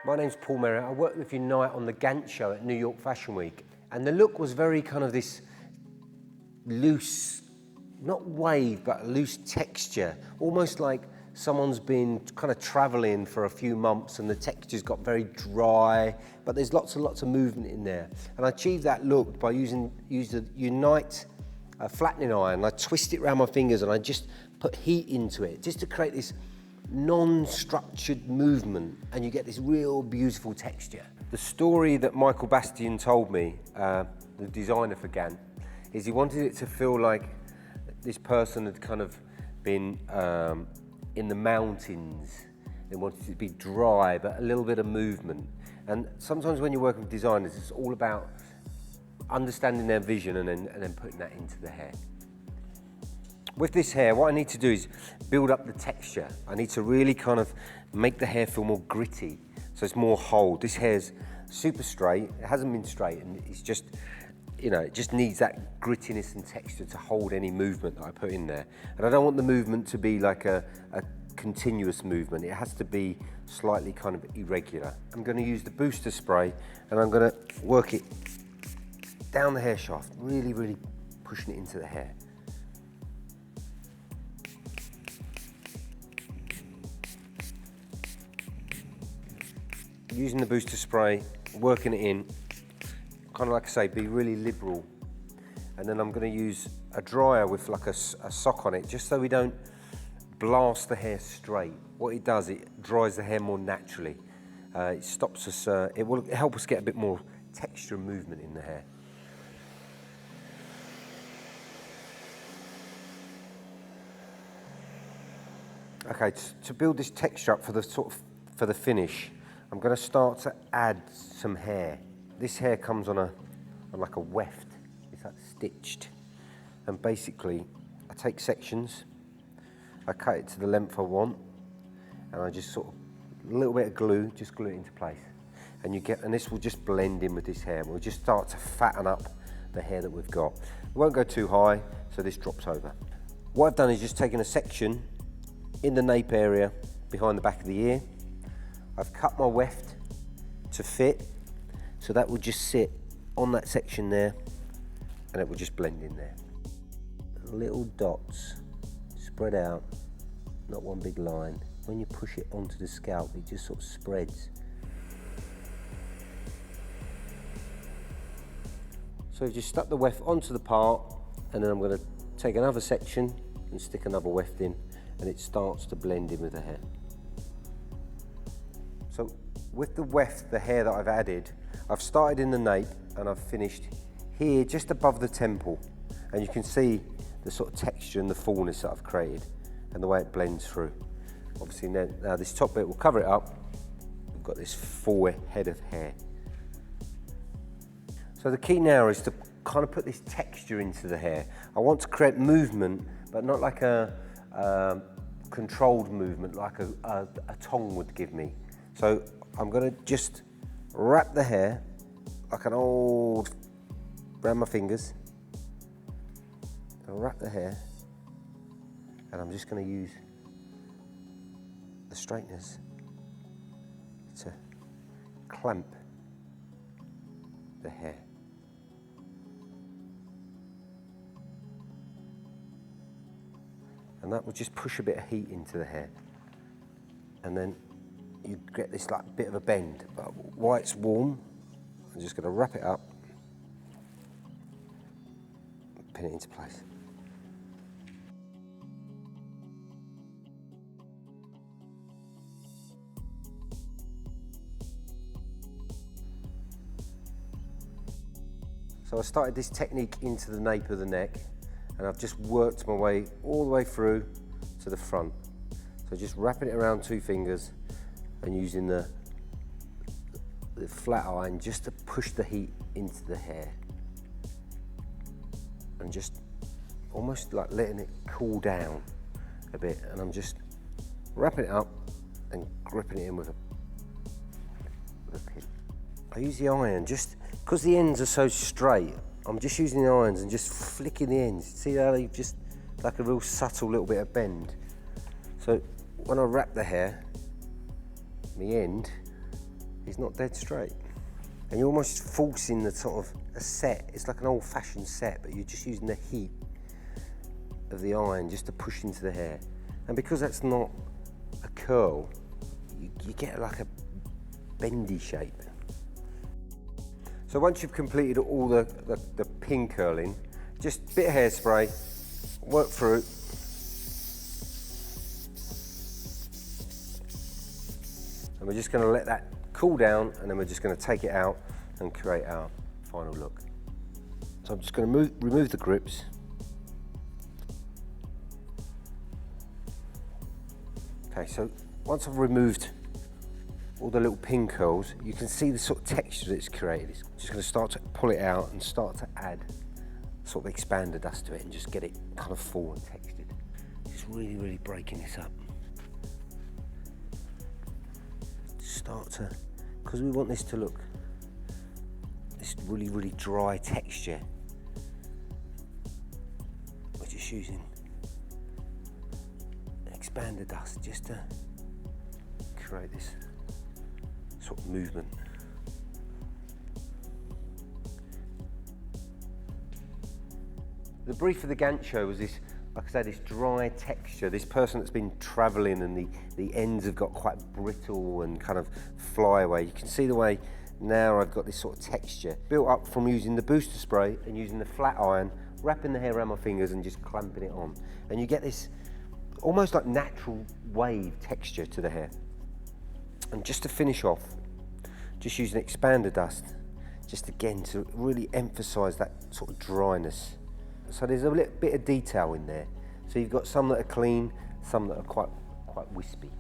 My name's Paul Merritt. I worked with Unite on the GANT show at New York Fashion Week. And the look was very kind of this loose, not wave, but loose texture. Almost like someone's been kind of traveling for a few months and the texture's got very dry, but there's lots and lots of movement in there. And I achieved that look by using the Unite flattening iron. I twist it around my fingers and I just put heat into it, just to create this non-structured movement, and you get this real beautiful texture. The story that Michael Bastian told me, the designer for GANT, is he wanted it to feel like this person had kind of been in the mountains. They wanted it to be dry, but a little bit of movement. And sometimes when you're working with designers, it's all about understanding their vision and then putting that into the hair. With this hair, what I need to do is build up the texture. I need to really kind of make the hair feel more gritty, so it's more hold. This hair's super straight. It hasn't been straightened. It's just, you know, it just needs that grittiness and texture to hold any movement that I put in there. And I don't want the movement to be like a continuous movement. It has to be slightly kind of irregular. I'm going to use the booster spray and I'm going to work it down the hair shaft, really, really pushing it into the hair. Using the booster spray, working it in, kind of like I say, be really liberal. And then I'm going to use a dryer with like a sock on it, just so we don't blast the hair straight. What it does, it dries the hair more naturally. It stops us, it will help us get a bit more texture and movement in the hair. Okay, to build this texture up for the finish, I'm going to start to add some hair. This hair comes on like a weft. It's like stitched. And basically, I take sections, I cut it to the length I want, and I just sort of, a little bit of glue, just glue it into place. And this will just blend in with this hair. We'll just start to fatten up the hair that we've got. We won't go too high, so this drops over. What I've done is just taken a section in the nape area behind the back of the ear. I've cut my weft to fit, so that will just sit on that section there, and it will just blend in there. Little dots spread out, not one big line. When you push it onto the scalp, it just sort of spreads. So I've just stuck the weft onto the part, and then I'm going to take another section and stick another weft in, and it starts to blend in with the hair. So with the weft, the hair that I've added, I've started in the nape and I've finished here just above the temple. And you can see the sort of texture and the fullness that I've created and the way it blends through. Obviously now this top bit will cover it up. We've got this full head of hair. So the key now is to kind of put this texture into the hair. I want to create movement, but not like a controlled movement like a tong would give me. So I'm going to just wrap the hair like an old, around my fingers. I'll wrap the hair, and I'm just going to use the straighteners to clamp the hair. And that will just push a bit of heat into the hair. And then you get this like bit of a bend, but while it's warm, I'm just going to wrap it up, pin it into place. So I started this technique into the nape of the neck, and I've just worked my way all the way through to the front. So just wrapping it around 2 fingers and using the flat iron just to push the heat into the hair. And just almost like letting it cool down a bit. And I'm just wrapping it up and gripping it in with a pin. I use the iron just because the ends are so straight. I'm just using the irons and just flicking the ends. See how they just like a real subtle little bit of bend. So when I wrap the hair, the end is not dead straight. And you're almost forcing the sort of a set. It's like an old-fashioned set, but you're just using the heat of the iron just to push into the hair. And because that's not a curl, you get like a bendy shape. So once you've completed all the pin curling, just a bit of hairspray, work through. And we're just going to let that cool down, and then we're just going to take it out and create our final look. So I'm just going to remove the grips. Okay, so once I've removed all the little pin curls, you can see the sort of texture that it's created. It's just going to start to pull it out and start to add sort of expander dust to it and just get it kind of full and textured. Just really, really breaking this up. Start to, because we want this to look, this really, really dry texture. We're just using expander dust just to create this sort of movement. The brief of the GANT show was this, like I said, this dry texture. This person that's been traveling and the ends have got quite brittle and kind of fly away. You can see the way now I've got this sort of texture built up from using the booster spray and using the flat iron, wrapping the hair around my fingers and just clamping it on. And you get this almost like natural wave texture to the hair. And just to finish off, just using expander dust, just again to really emphasize that sort of dryness. So there's a little bit of detail in there. So you've got some that are clean, some that are quite wispy.